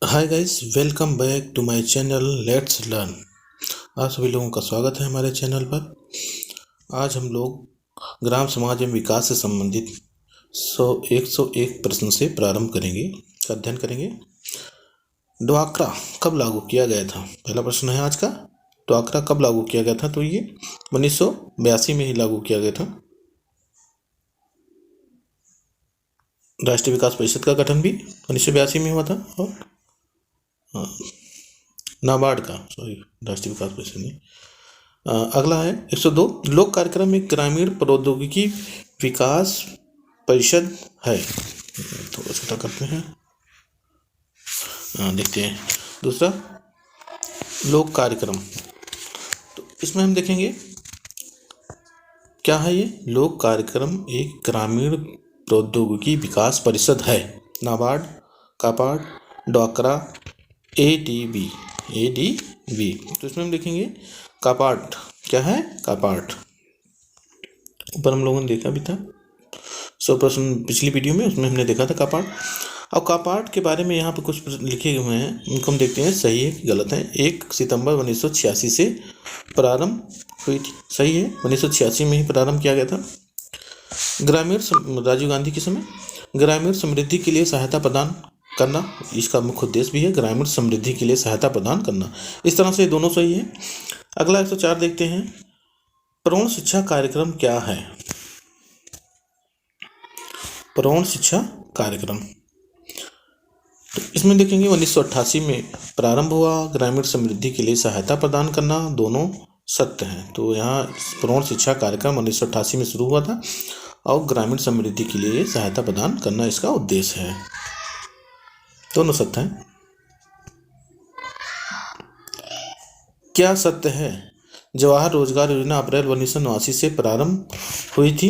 Hi guys, welcome back to my channel let's learn. आप सभी लोगों का स्वागत है हमारे चैनल पर। आज हम लोग ग्राम समाज एवं विकास से संबंधित 101 प्रश्न से प्रारंभ करेंगे, का अध्ययन करेंगे। ड्वाक्रा कब लागू किया गया था? पहला प्रश्न है आज का। ड्वाक्रा कब लागू किया गया था? तो ये 1982 में ही लागू किया गया था। राष्ट्रीय विकास परिषद का गठन भी 1982 में हुआ था। और नाबार्ड का, सॉरी, राष्ट्रीय विकास परिषद नहीं। अगला है 102। लोक कार्यक्रम एक ग्रामीण प्रौद्योगिकी विकास परिषद है। थोड़ा छोटा करते हैं, देखते हैं। दूसरा, लोक कार्यक्रम, तो इसमें हम देखेंगे क्या है ये। लोक कार्यक्रम एक ग्रामीण प्रौद्योगिकी विकास परिषद है। नाबार्ड, कापाड, ड्वाक्रा, ADB। तो इसमें हम देखेंगे कापाट क्या है। कापाट ऊपर हम लोगों ने देखा भी था 100% पिछली वीडियो में, उसमें हमने देखा था कापाट। अब कापाट के बारे में यहाँ पर कुछ लिखे हुए हैं, उनको हम देखते हैं सही है कि गलत है। 1 सितंबर 1986 से प्रारंभ हुई थी। सही है, 1986 में ही प्रारंभ किया गया था। राजीव गांधी के समय ग्रामीण समृद्धि के लिए सहायता प्रदान करना, इसका मुख्य उद्देश्य भी है ग्रामीण समृद्धि के लिए सहायता प्रदान करना। इस तरह से दोनों सही है। अगला 104 देखते हैं। प्रौढ़ शिक्षा कार्यक्रम क्या है? प्रौढ़ शिक्षा कार्यक्रम, तो इसमें देखेंगे 1988 में प्रारंभ हुआ। ग्रामीण समृद्धि के लिए सहायता प्रदान करना, दोनों सत्य हैं। तो यहाँ प्रौढ़ शिक्षा कार्यक्रम 1988 में शुरू हुआ था और ग्रामीण समृद्धि के लिए सहायता प्रदान करना इसका उद्देश्य है, दोनों सत्य हैं। क्या सत्य है जवाहर रोजगार योजना अप्रैल 1989 से प्रारंभ हुई थी?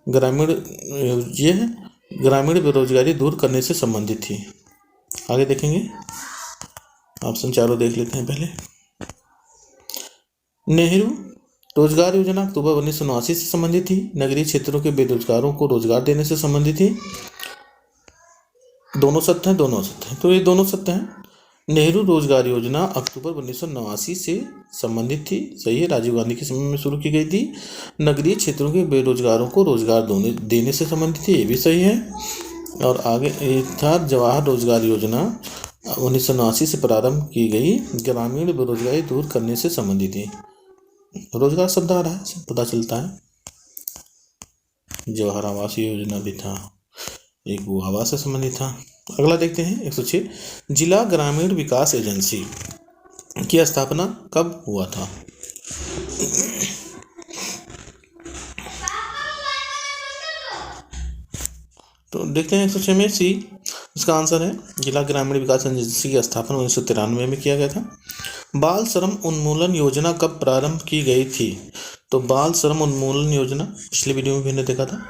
ग्रामीण ये है ग्रामीण बेरोजगारी दूर करने से संबंधित थी। आगे देखेंगे, ऑप्शन चारों देख लेते हैं पहले। नेहरू रोजगार योजना अक्टूबर 1989 से संबंधित थी। नगरीय क्षेत्रों के बेरोजगारों को रोजगार देने से संबंधित थी। दोनों सत्य हैं, दोनों सत्य हैं, तो ये दोनों सत्य हैं। नेहरू रोजगार योजना अक्टूबर 1989 से संबंधित थी। सही है, राजीव गांधी के समय में शुरू की गई थी। नगरीय क्षेत्रों के बेरोजगारों को रोजगार देने से संबंधित थी, ये भी सही है। और आगे था जवाहर रोजगार योजना 1989 से प्रारंभ की गई, ग्रामीण बेरोजगारी दूर करने से संबंधित थी। रोजगार शब्द आ रहा है, पता चलता है। जवाहर आवास योजना भी था, एक वो आवास से संबंधित था। अगला देखते हैं 106। जिला ग्रामीण विकास एजेंसी की स्थापना कब हुआ था? तो देखते हैं 106 में सी, इसका आंसर है जिला ग्रामीण विकास एजेंसी की स्थापना 1993 में किया गया था। बाल श्रम उन्मूलन योजना कब प्रारंभ की गई थी? तो बाल श्रम उन्मूलन योजना पिछली वीडियो में भी हमने देखा था,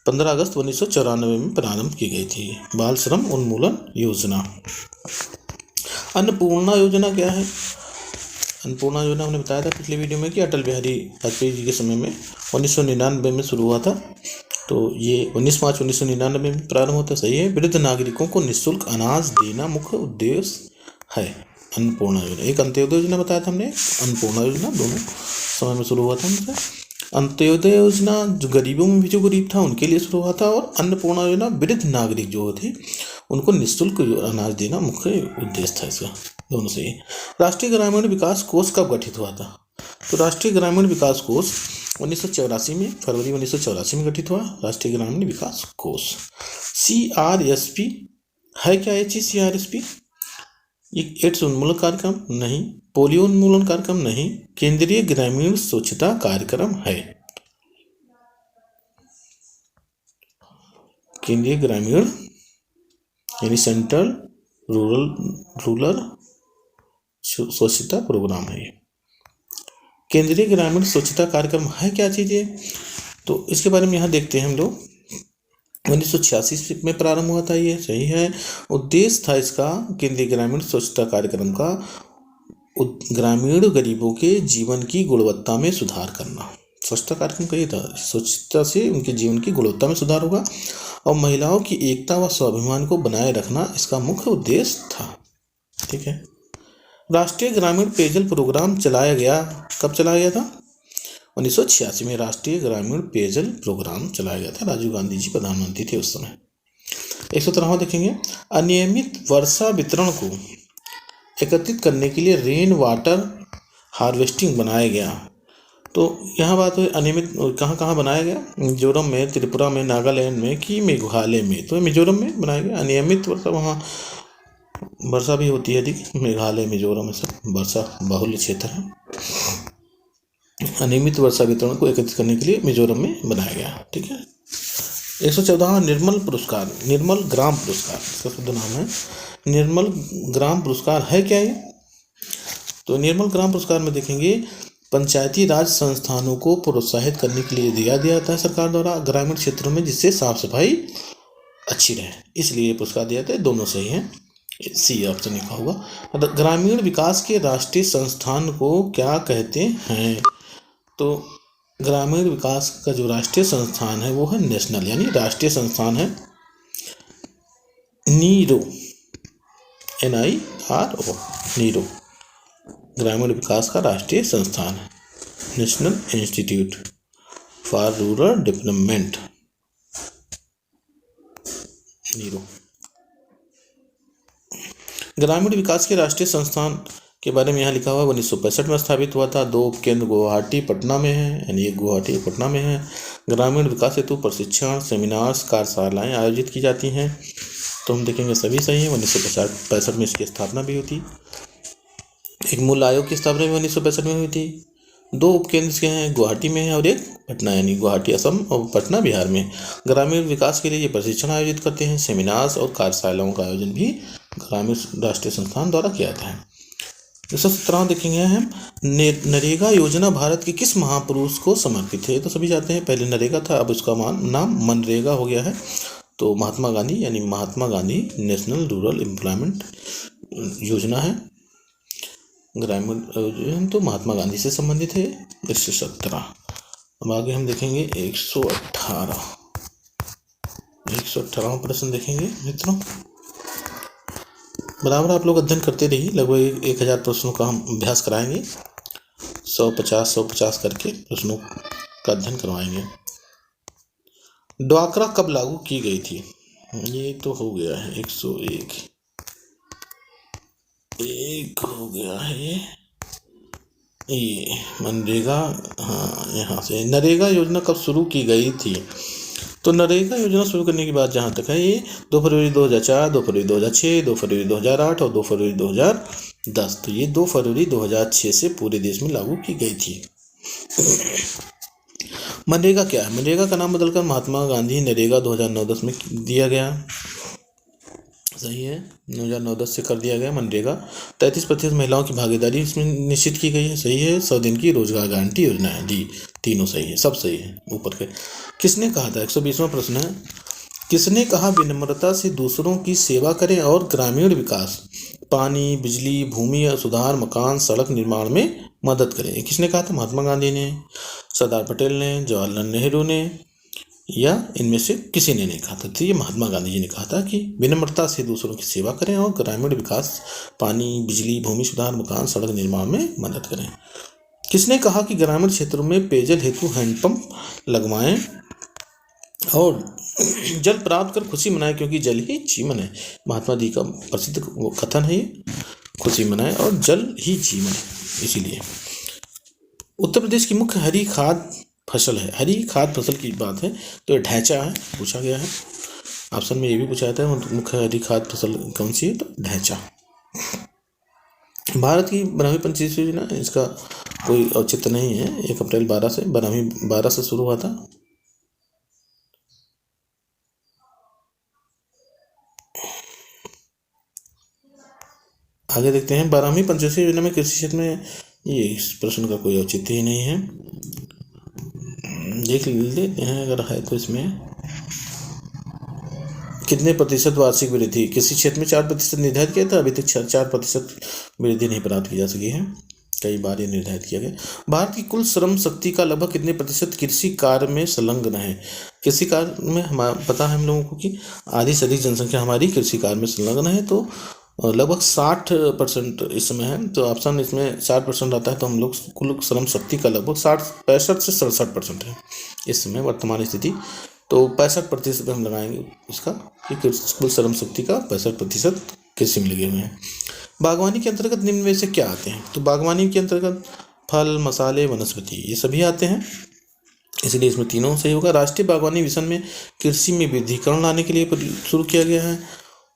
15 अगस्त 1994 में प्रारंभ की गई थी बाल श्रम उन्मूलन योजना। अन्नपूर्णा योजना क्या है? अन्नपूर्णा योजना हमने बताया था पिछली वीडियो में कि अटल बिहारी वाजपेयी जी के समय में 1999 में शुरू हुआ था। तो ये 19 मार्च 1999 में प्रारंभ होता। सही है। वृद्ध नागरिकों को निःशुल्क अनाज देना मुख्य उद्देश्य है अन्नपूर्णा योजना। एक अंत्योदय योजना बताया था हमने, अन्नपूर्णा योजना दोनों समय में शुरू हुआ था हमसे। अंत्योदय योजना जो गरीबों में भी जो गरीब था उनके लिए शुरू हुआ था, और अन्नपूर्णा योजना वृद्ध नागरिक जो थे उनको निःशुल्क अनाज देना मुख्य उद्देश्य था इसका, दोनों से ही। राष्ट्रीय ग्रामीण विकास कोष कब गठित हुआ था? तो राष्ट्रीय ग्रामीण विकास कोष 1984 में, फरवरी 1984 में गठित हुआ राष्ट्रीय ग्रामीण विकास कोष। CRSP है क्या ये चीज? CRSP एड्स उन्मूलन कार्यक्रम नहीं, पोलियो उन्मूलन कार्यक्रम नहीं, केंद्रीय ग्रामीण स्वच्छता कार्यक्रम है। केंद्रीय ग्रामीण यानी सेंट्रल रूरल स्वच्छता प्रोग्राम है ये। केंद्रीय ग्रामीण स्वच्छता कार्यक्रम है क्या चीज ये? तो इसके बारे में यहाँ देखते हैं हम लोग। 1986 में प्रारंभ हुआ था ये। सही है। उद्देश्य था इसका केंद्रीय ग्रामीण स्वच्छता कार्यक्रम का ग्रामीण गरीबों के जीवन की गुणवत्ता में सुधार करना। स्वच्छता कार्यक्रम का ये था, स्वच्छता से उनके जीवन की गुणवत्ता में सुधार होगा और महिलाओं की एकता व स्वाभिमान को बनाए रखना इसका मुख्य उद्देश्य था। ठीक है। राष्ट्रीय ग्रामीण पेयजल प्रोग्राम चलाया गया, कब चलाया गया था? 1986 में राष्ट्रीय ग्रामीण पेयजल प्रोग्राम चलाया गया था। राजीव गांधी जी प्रधानमंत्री थे उस समय। 113वां देखेंगे, अनियमित वर्षा वितरण को एकत्रित करने के लिए रेन वाटर हार्वेस्टिंग बनाया गया। तो यहाँ बात हुई अनियमित, कहाँ कहाँ बनाया गया? मिजोरम में, त्रिपुरा में, नागालैंड में कि मेघालय में? तो मिजोरम में बनाया गया। अनियमित वर्षा, वहाँ वर्षा भी होती है अधिक, मेघालय मिजोरम में सब वर्षा बहुल्य क्षेत्र है। अनियमित वर्षा वितरण को एकत्रित करने के लिए मिजोरम में बनाया गया। ठीक है। 114वां निर्मल पुरस्कार, निर्मल ग्राम पुरस्कार, इसका शुद्ध नाम है निर्मल ग्राम पुरस्कार। है क्या ये? तो निर्मल ग्राम पुरस्कार में देखेंगे पंचायती राज संस्थानों को प्रोत्साहित करने के लिए दिया जाता है सरकार द्वारा ग्रामीण क्षेत्रों में, जिससे साफ सफाई अच्छी रहे, इसलिए ये पुरस्कार दिया जाता है। दोनों सही हैं, सी ऑप्शन लिखा होगा। ग्रामीण विकास के राष्ट्रीय संस्थान को क्या कहते हैं? तो ग्रामीण विकास का जो राष्ट्रीय संस्थान है वो है नेशनल, यानी राष्ट्रीय संस्थान है नीरो, NIRO, नीरो ग्रामीण विकास का राष्ट्रीय संस्थान है। National institute for rural development, नीरो। ग्रामीण विकास के राष्ट्रीय संस्थान के बारे में यहाँ लिखा हुआ 1965 में स्थापित हुआ था। 2 केंद्र गुवाहाटी पटना में है, यानी एक गुवाहाटी पटना में है। ग्रामीण विकास हेतु प्रशिक्षण, सेमिनार्स, कार्यशालाएँ आयोजित की जाती हैं। तो हम देखेंगे सभी सही है। 1965 में इसकी स्थापना भी हुई थी। एक मूल आयोग की स्थापना भी 1965 में हुई थी। 2 उपकेंद्र के हैं, गुवाहाटी में है और एक पटना, यानी गुवाहाटी असम और पटना बिहार में। ग्रामीण विकास के लिए ये प्रशिक्षण आयोजित करते हैं। सेमिनार्स और कार्यशालाओं का आयोजन भी ग्रामीण राष्ट्रीय संस्थान द्वारा किया जाता है। 217 देखेंगे हम, नरेगा योजना भारत के किस महापुरुष को समर्पित है? तो सभी जानते हैं, पहले नरेगा था, अब उसका नाम मनरेगा हो गया है। तो महात्मा गांधी, यानी Mahatma Gandhi national rural employment योजना है ग्रामीण योजना, तो महात्मा गांधी से संबंधित है। 117। अब आगे हम देखेंगे 118वां प्रश्न देखेंगे मित्रों। बराबर आप लोग अध्ययन करते रहिए, लगभग 1000 प्रश्नों का हम अभ्यास कराएंगे। 150 करके प्रश्नों का अध्ययन करवाएंगे। ड्वाक्रा कब लागू की गई थी? ये तो हो गया है 101 हो गया है ये मनरेगा। हाँ, यहाँ से नरेगा योजना कब शुरू की गई थी? तो नरेगा योजना शुरू करने की बात जहाँ तक है, ये 2 फरवरी 2004, 2 फरवरी 2006, 2 फरवरी 2008 और 2 फरवरी 2010। तो ये 2 फरवरी 2006 से पूरे देश में लागू की गई थी। मनरेगा क्या है? मनरेगा का नाम बदलकर महात्मा गांधी नरेगा 2009-10 में दिया गया। सही है, 2009-10 से कर दिया गया मनरेगा। 33% महिलाओं की भागीदारी इसमें निश्चित की गई है। सही है। 100 दिन की रोजगार गारंटी योजना है दी। तीनों सही है, सब सही है ऊपर के। किसने कहा था? 120वां प्रश्न है, किसने कहा विनम्रता से दूसरों की सेवा करें और ग्रामीण विकास, पानी, बिजली, भूमि सुधार, मकान, सड़क निर्माण में मदद करें? किसने कहा था? महात्मा गांधी ने, सरदार पटेल ने, जवाहरलाल नेहरू ने, या इनमें से किसी ने नहीं कहा था? तो ये महात्मा गांधी जी ने कहा था कि विनम्रता से दूसरों की सेवा करें और ग्रामीण विकास, पानी, बिजली, भूमि सुधार, मकान, सड़क निर्माण में मदद करें। किसने कहा कि ग्रामीण क्षेत्रों में पेयजल हेतु हैंडपंप लगवाएं और जल प्राप्त कर खुशी मनाएं, क्योंकि जल ही जीवन है। महात्मा जी का प्रसिद्ध कथन है ये, खुशी मनाएं और जल ही जीवन है। इसीलिए उत्तर प्रदेश की मुख्य हरी खाद फसल है। हरी खाद फसल की बात है तो ये ढैंचा है, पूछा गया है। ऑप्शन में ये भी पूछा जाता है मुख्य हरी खाद फसल कौन सी है? तो ढैंचा। भारत की 12वीं पंचायत योजना, इसका कोई औचित्य नहीं है। 1 अप्रैल 12 से शुरू हुआ था। आगे देखते हैं 12वीं पंचायत योजना में कृषि क्षेत्र में, ये इस प्रश्न का कोई औचित्य ही नहीं है। देख लेते हैं अगर है तो। इसमें कितने प्रतिशत वार्षिक वृद्धि? किसी क्षेत्र में 4% निर्धारित किया था, अभी तक 4% वृद्धि नहीं प्राप्त की जा सकी है। कई बार ये निर्धारित किया गया। भारत की कुल श्रम शक्ति का लगभग कितने प्रतिशत कृषि कार्य में संलग्न है? कृषि कार्य में हमारा पता है हम लोगों को कि आधी से अधिक जनसंख्या हमारी कृषि कार्य में संलग्न है, तो लगभग 60% इस समय है। तो ऑप्शन इसमें 60% आता है, तो हम लोग कुल श्रम शक्ति का लगभग 65 से 67% है इस समय वर्तमान स्थिति। तो 65% हम लगाएंगे इसका कि कुल श्रम शक्ति का 65% कृषि में लगे हुए हैं। बागवानी के अंतर्गत निम्न में से क्या आते हैं? तो बागवानी के अंतर्गत फल, मसाले, वनस्पति ये सभी आते हैं, इसलिए इसमें तीनों सही होगा। राष्ट्रीय बागवानी मिशन में कृषि में विविधीकरण लाने के लिए शुरू किया गया है।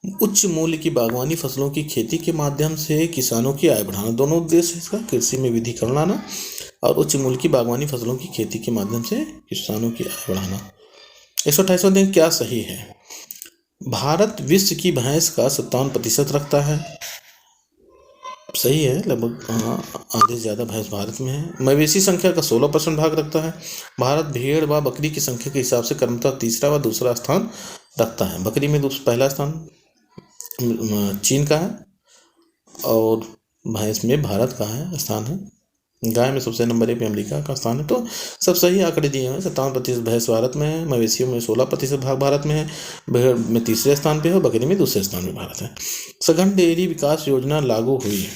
उच्च मूल्य की बागवानी फसलों की खेती के माध्यम से किसानों की आय बढ़ाना, दोनों उद्देश्य है इसका, कृषि में विविधीकरण लाना और उच्च मूल्य की बागवानी फसलों की खेती के माध्यम से किसानों की आय बढ़ाना। 128वां दिन क्या सही है? भारत विश्व की भैंस का 57% रखता है, सही है लगभग, हाँ आधे से ज़्यादा भैंस भारत में है। मवेशी संख्या का 16% भाग रखता है। भारत भेड़ व बकरी की संख्या के हिसाब से क्रमशः तीसरा व दूसरा स्थान रखता है। बकरी में पहला स्थान चीन का है और भैंस में भारत का है स्थान है। गाय में सबसे नंबर 1 पे अमेरिका का स्थान है। तो सब सही आंकड़े दिए हैं। 57% भैंस भारत में है, मवेशियों में 16% भाग भारत में है, भेड़ में तीसरे स्थान पे है और बकरी में दूसरे स्थान पे भारत है। सघन डेयरी विकास योजना लागू हुई।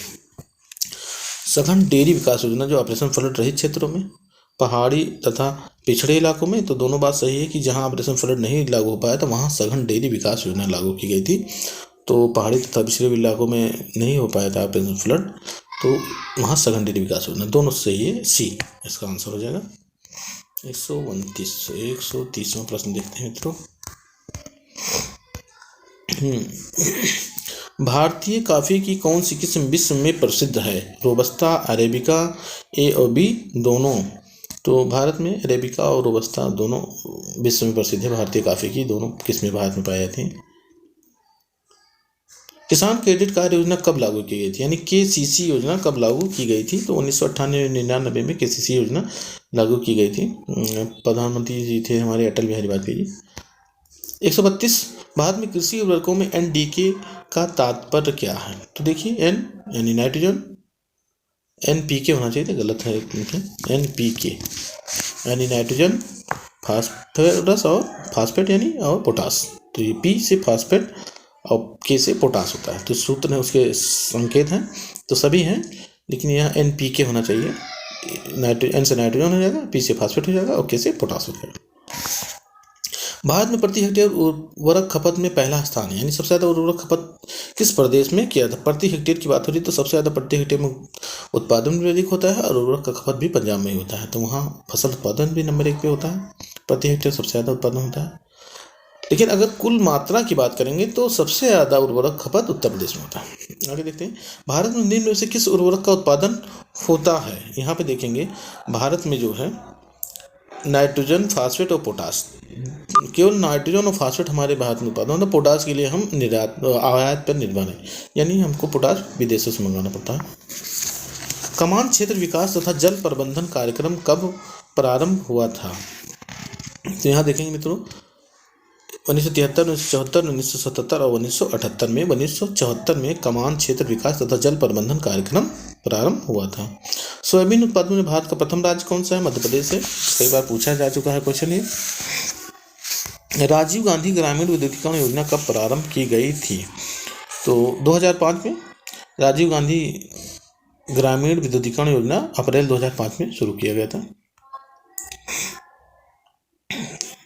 सघन डेयरी विकास योजना जो ऑपरेशन फ्लड रहित क्षेत्रों में, पहाड़ी तथा पिछड़े इलाकों में, तो दोनों बात सही है कि जहां ऑपरेशन फ्लड नहीं लागू हो पाया तो वहां सघन डेयरी विकास योजना लागू की गई थी। तो पहाड़ी तथा पिछड़े इलाकों में नहीं हो पाया था ऑपरेशन फ्लड, तो वहाँ सघन डेयरी विकास योजना, दोनों सही है, सी इसका आंसर हो जाएगा। 130वां प्रश्न देखते हैं मित्रों। भारतीय कॉफ़ी की कौन सी किस्म विश्व में प्रसिद्ध है? रोबस्टा, अरेबिका, ए और बी दोनों। तो भारत में अरेबिका और रोबस्टा दोनों विश्व में प्रसिद्ध है। भारतीय कॉफ़ी की दोनों किस्में भारत में पाई जाती हैं। किसान क्रेडिट कार्ड योजना कब लागू की गई थी, यानी KCC योजना कब लागू की गई थी? तो 1998-99 में KCC योजना लागू की गई थी। प्रधानमंत्री जी थे हमारे अटल बिहारी वाजपेयी जी। 132 भारत में कृषि उर्वरकों में NPK का तात्पर्य क्या है? तो देखिए N यानी नाइट्रोजन, NPK होना चाहिए, तो गलत है, NPK यानी नाइट्रोजन, फास्फोरस और फास्फेट यानी और पोटास। तो ये P से फास्फेट और K से पोटास होता है, तो सूत्र है उसके संकेत हैं, तो सभी हैं, लेकिन यहाँ NPK होना चाहिए। N से नाइट्रोजन हो जाएगा, P से फास्फेट हो जाएगा और K से पोटास हो जाएगा। भारत में प्रति हेक्टेयर उर्वरक खपत में पहला स्थान है, यानी सबसे ज़्यादा उर्वरक खपत किस प्रदेश में किया था? प्रति हेक्टेयर की बात हो रही तो सबसे ज़्यादा प्रति हेक्टेयर में उत्पादन भी अधिक होता है और उर्वरक का खपत भी पंजाब में ही होता है, तो वहाँ फसल उत्पादन भी नंबर 1 पे होता है, प्रति हेक्टेयर सबसे ज़्यादा उत्पादन होता है। लेकिन अगर कुल मात्रा की बात करेंगे तो सबसे ज़्यादा उर्वरक खपत उत्तर प्रदेश में होता है। आगे देखते हैं, भारत में निम्न में से किस उर्वरक का उत्पादन होता है? यहाँ पे देखेंगे भारत में जो है नाइट्रोजन, फास्फेट और पोटास, केवल नाइट्रोजन और फास्फेट हमारे भारत में उत्पादन होता है। पोटास के लिए हम आयात पर निर्भर हैं, यानी हमको पोटास विदेशों से मंगाना पड़ता है। कमान क्षेत्र विकास तथा जल प्रबंधन कार्यक्रम कब प्रारंभ हुआ था? तो यहाँ देखेंगे मित्रों 1973, 1974, 1977 और 1978 में। 1974 में कमान क्षेत्र विकास तथा जल प्रबंधन कार्यक्रम प्रारंभ हुआ था। सोयाबीन उत्पादन में भारत का प्रथम राज्य कौन सा है? मध्य प्रदेश है, कई बार पूछा जा चुका है क्वेश्चन ये। राजीव गांधी ग्रामीण विद्युतीकरण योजना कब प्रारंभ की गई थी? तो 2005 में राजीव गांधी ग्रामीण विद्युतीकरण योजना अप्रैल 2005 में शुरू किया गया था।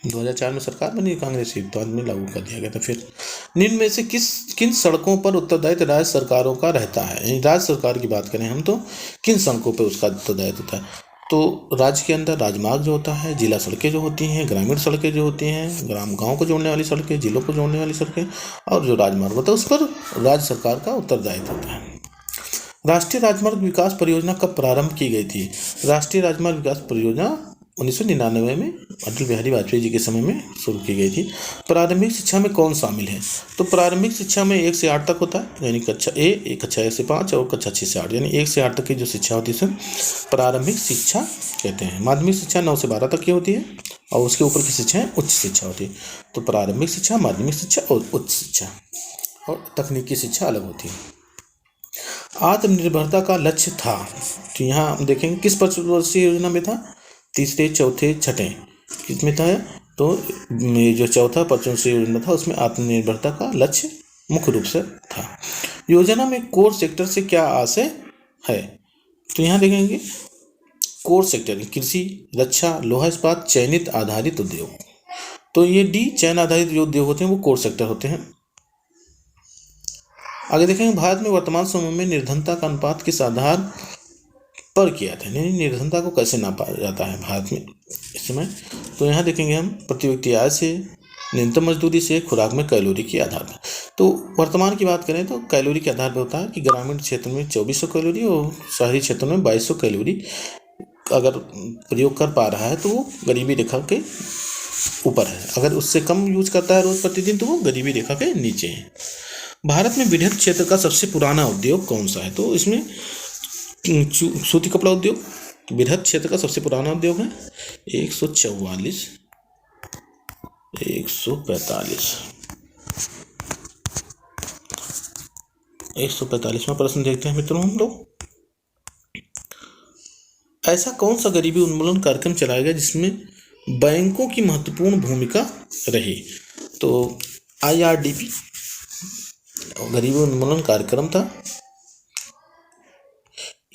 2004 में सरकार बनी कांग्रेस की, तो में लागू कर दिया गया था। फिर निम्न में से किन सड़कों पर उत्तरदायित्व राज्य सरकारों का रहता है? राज्य सरकार की बात करें हम तो किन सड़कों पर उसका उत्तरदायित्व होता है? तो राज्य के अंदर राजमार्ग जो होता है, जिला सड़कें जो होती हैं, ग्रामीण सड़कें जो होती हैं, गाँव को जोड़ने वाली सड़कें, जिलों को जोड़ने वाली सड़कें, और जो राजमार्ग होता है उस पर राज्य सरकार का उत्तरदायित्व होता है। राष्ट्रीय राजमार्ग विकास परियोजना कब प्रारंभ की गई थी? राष्ट्रीय राजमार्ग विकास परियोजना 1999 में अटल बिहारी वाजपेयी जी के समय में शुरू की गई थी। प्रारंभिक शिक्षा में कौन शामिल है? तो प्रारंभिक शिक्षा में 1 से 8 तक होता है, यानी कक्षा A, कक्षा 1 से 5 और कक्षा 6 से 8, यानी 1 से 8 तक की जो शिक्षा होती है प्रारंभिक शिक्षा कहते हैं। माध्यमिक शिक्षा 9 से 12 तक की होती है और उसके ऊपर की शिक्षा उच्च शिक्षा होती है। तो प्रारंभिक शिक्षा, माध्यमिक शिक्षा और उच्च शिक्षा और तकनीकी शिक्षा अलग होती है। आत्मनिर्भरता का लक्ष्य था। तो यहाँ हम देखेंगे किस पंचवर्षीय योजना में था, तीसरे, चौथे, छठे, किसमें था? तो ये जो चौथा पंचवर्षीय योजना था उसमें आत्मनिर्भरता का लक्ष्य मुख्य रूप से था। योजना में कोर सेक्टर से क्या आशय है? तो यहाँ देखेंगे कोर सेक्टर कृषि, रक्षा, लोहा इस्पात, चयनित आधारित उद्योग। तो ये डी चयन आधारित जो उद्योग होते हैं वो कोर सेक्टर होते हैं। आगे देखेंगे भारत में वर्तमान समय में निर्धनता का अनुपात किस आधार पर किया था, यानी निर्धनता को कैसे नापा जाता है भारत में इस समय? तो यहाँ देखेंगे हम प्रति व्यक्ति आय से, न्यूनतम मजदूरी से, खुराक में कैलोरी के आधार पर। तो वर्तमान की बात करें तो कैलोरी के आधार पर होता है कि ग्रामीण क्षेत्र में 2400 कैलोरी और शहरी क्षेत्र में 2200 कैलोरी अगर प्रयोग कर पा रहा है तो वो गरीबी रेखा के ऊपर है, अगर उससे कम यूज करता है रोज प्रतिदिन तो वो गरीबी रेखा के नीचे है। भारत में वृहद क्षेत्र का सबसे पुराना उद्योग कौन सा है? तो इसमें सूती कपड़ा उद्योग वृहद क्षेत्र का सबसे पुराना उद्योग है। 144, 145, 145वां प्रश्न देखते हैं मित्रों हम लोग। ऐसा कौन सा गरीबी उन्मूलन कार्यक्रम चलाया गया जिसमें बैंकों की महत्वपूर्ण भूमिका रही? तो IRDP गरीबी उन्मूलन कार्यक्रम था,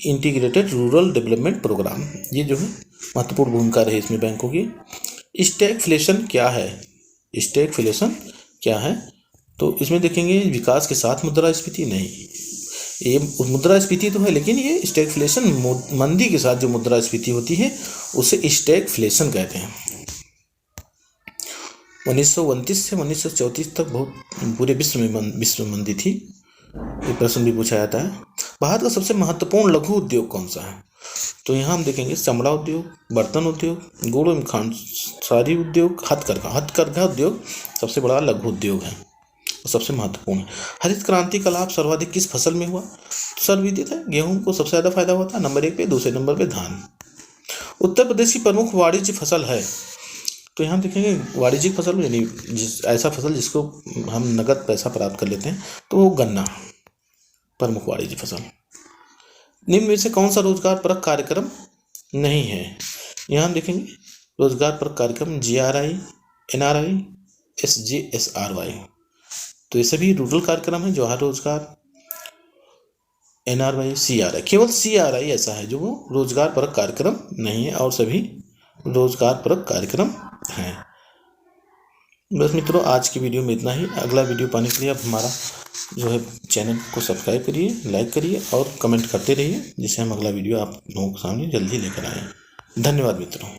इंटीग्रेटेड रूरल डेवलपमेंट प्रोग्राम, ये जो है महत्वपूर्ण भूमिका रही इसमें बैंकों की। स्टैगफ्लेशन क्या है? स्टैगफ्लेशन क्या है? तो इसमें देखेंगे विकास के साथ मुद्रास्फीति नहीं, ये मुद्रास्फीति तो है लेकिन ये स्टैगफ्लेशन मंदी के साथ जो मुद्रास्फीति होती है उसे स्टैगफ्लेशन कहते हैं। 1929 से 1934 तक बहुत पूरे विश्व में मंदी थी, ये प्रश्न भी पूछा जाता है। भारत का सबसे महत्वपूर्ण लघु उद्योग कौन सा है? तो यहाँ हम देखेंगे चमड़ा उद्योग, बर्तन उद्योग, गुड़ एवं खांडसारी उद्योग, हथकरघा उद्योग सबसे बड़ा लघु उद्योग है, सबसे महत्वपूर्ण है। हरित क्रांति का लाभ सर्वाधिक किस फसल में हुआ? सर्वविदित है, गेहूं को सबसे ज़्यादा फायदा होता है, नंबर 1 पे, दूसरे नंबर पे धान। उत्तर प्रदेश की प्रमुख वाणिज्य फसल है? तो यहाँ देखेंगे वाणिज्यिक फसल यानी ऐसा फसल जिसको हम नगद पैसा प्राप्त कर लेते हैं तो वो गन्ना प्रमुख वाणिज्य फसल। निम्न में से कौन सा रोजगार परक कार्यक्रम नहीं है? यहाँ हम देखेंगे रोजगार परक कार्यक्रम GRI, NRI, SGSRY। तो ये सभी रूरल कार्यक्रम है, जवाहर रोजगार, NRY, CRI। केवल CRI ऐसा है जो वो रोजगार परक कार्यक्रम नहीं है और सभी रोजगार परक कार्यक्रम हैं। बस मित्रों आज की वीडियो में इतना ही। अगला वीडियो पाने के लिए आप हमारा जो है चैनल को सब्सक्राइब करिए, लाइक करिए और कमेंट करते रहिए, जिससे हम अगला वीडियो आप लोगों के सामने जल्दी लेकर आएँ। धन्यवाद मित्रों।